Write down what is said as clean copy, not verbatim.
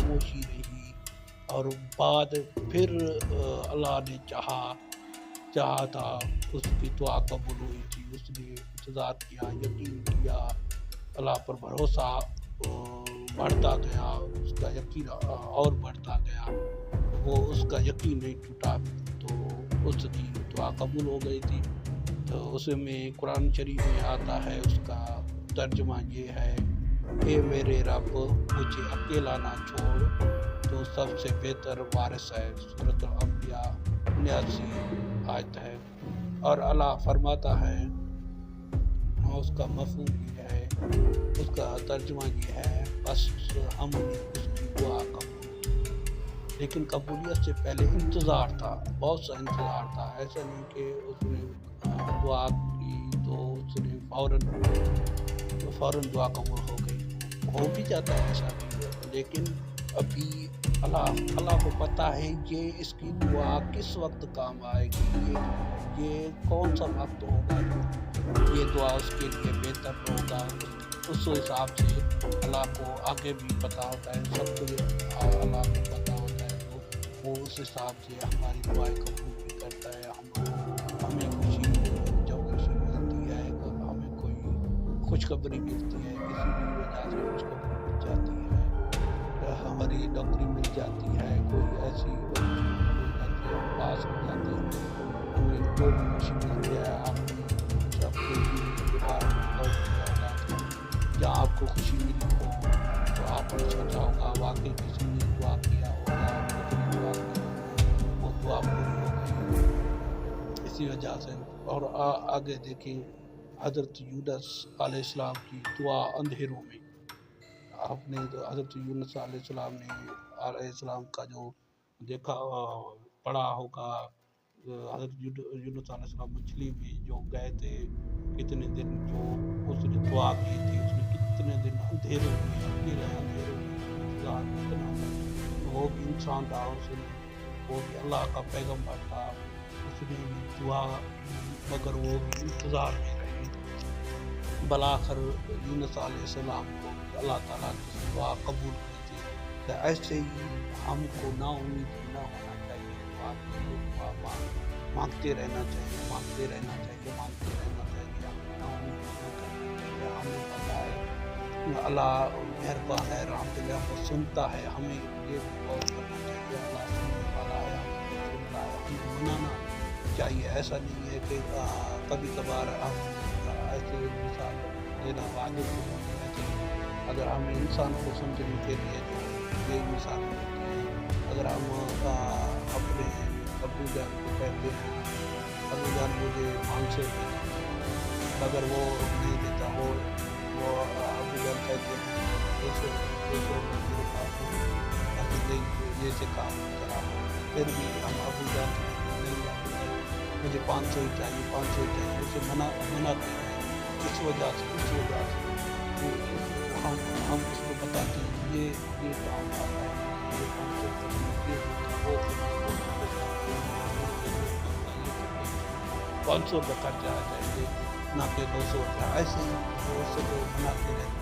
خاموشی رہی، اور بعد پھر اللہ نے چاہا تھا، اس کی دعا قبول ہوئی تھی، اس نے انتظار کیا، یقین کیا، اللہ پر بھروسہ بڑھتا گیا، اس کا یقین اور بڑھتا گیا، وہ اس کا یقین نہیں ٹوٹا، تو اس کی دعا قبول ہو گئی تھی۔ تو اس میں قرآن شریف میں آتا ہے، اس کا ترجمہ یہ ہے: اے میرے رب، مجھے اکیلا نہ چھوڑ، تو سب سے بہتر وارث ہے۔ سورۃ الانبیاء 79 آیت ہے۔ اور اللہ فرماتا ہے، اس کا مفہوم یہ ہے، اس کا ترجمہ یہ ہے، بس ہم نے اس کی دعا قبول کی، لیکن قبولیت سے پہلے انتظار تھا، بہت سا انتظار تھا۔ ایسا نہیں کہ اس نے دعا کی تو اس نے فوراً دعا قبول ہو گئی، ہو بھی جاتا ہے ایسا بھی، لیکن ابھی اللہ کو پتہ ہے یہ اس کی دعا کس وقت کام آئے گی، یہ کون سا وقت ہوگا جو یہ دعا اس کے لیے بہتر ہوگا۔ اس حساب سے اللہ کو آگے بھی پتہ ہوتا ہے، سب کچھ اللہ کو پتہ ہوتا ہے، تو وہ اس حساب سے ہماری دعائیں قبول بھی کرتا ہے۔ ہمیں جب خوشی ملتی ہے، ہمیں کوئی خوشخبری ملتی ہے، کسی بھی وجہ سے خوشخبری مل جاتی ہے، ہماری نوکری مل جاتی ہے، کوئی ایسی بڑی چیز ہو جاتی ہے، ہم پاس ہو جاتے ہیں، ہمیں جو بھی خوشی ملتی ہے، آپ نے کچھ اپنی زندگی کے بارے میں غور کیا ہوگا کہ جہاں آپ کو خوشی ملی ہو تو آپ نے سوچا ہوگا واقعی کسی نے دعا کیا ہوگا، خود نے دعا کی ہوگی، وہ دعا پوری ہو گئی اسی وجہ سے۔ اور آگے دیکھیں حضرت یونس علیہ السلام کی دعا اندھیروں میں، آپ نے حضرت یونس علیہ السلام کا جو دیکھا پڑھا ہوگا، حضرت یونس علیہ السلام مچھلی میں جو گئے تھے، کتنے دن جو اس نے دعا کی تھی، اس نے کتنے دن اندھیروں میں، اکیلے اندھیروں میں انتظار کتنا تھا، وہ بھی انسان تھا، وہ بھی اللہ کا پیغمبر تھا، اس نے بھی دعا کی، مگر وہ بھی انتظار میں رہے، بالآخر یونس علیہ السلام کو بھی اللہ تعالیٰ کی دعا قبول کی تھی۔ تو ایسے ہی ہم کو نا امیدی نہ ہونا چاہیے، دعا کے لیے دعا مانگتے رہنا چاہیے، ہمیں نا امیدی نہ کرنا چاہیے۔ ہمیں پتہ ہے اللہ مہربان ہے، رحم دل ہے، وہ سنتا ہے، ہمیں یہ بھی غور کرنا چاہیے، اللہ سننے والا ہے، ہمیں سنتا ہے، ہمیں منانا چاہیے۔ ایسا نہیں ہے کہ کبھی کبھار ہم ایسے مثال دینا واجب نہیں ہے، اگر ہم انسان کو سمجھنے کے لیے جو یہ مثال ہوتی ہے، اگر ہم اپنے ابو جان کو کہتے ہیں، ابو جان مجھے 500 دے دو، اگر وہ نہیں دیتا، وہ ابو جان کہتے ہیں 200 میرے پاس ابھی یہ سے کام کرا، پھر بھی ہم ابو جان سے نہیں، ابو جان مجھے 500 ہی چاہیے، اسے مناتے ہیں، اس وجہ سے ہم اس کو بتاتے ہیں یہ کام آتا ہے، یہ 500 یہ ہوتا، وہ 500 کا خرچہ آ جائے گے، نہ کہ 200 کا، ایسے ہی وہ سب مناتے رہتے ہیں۔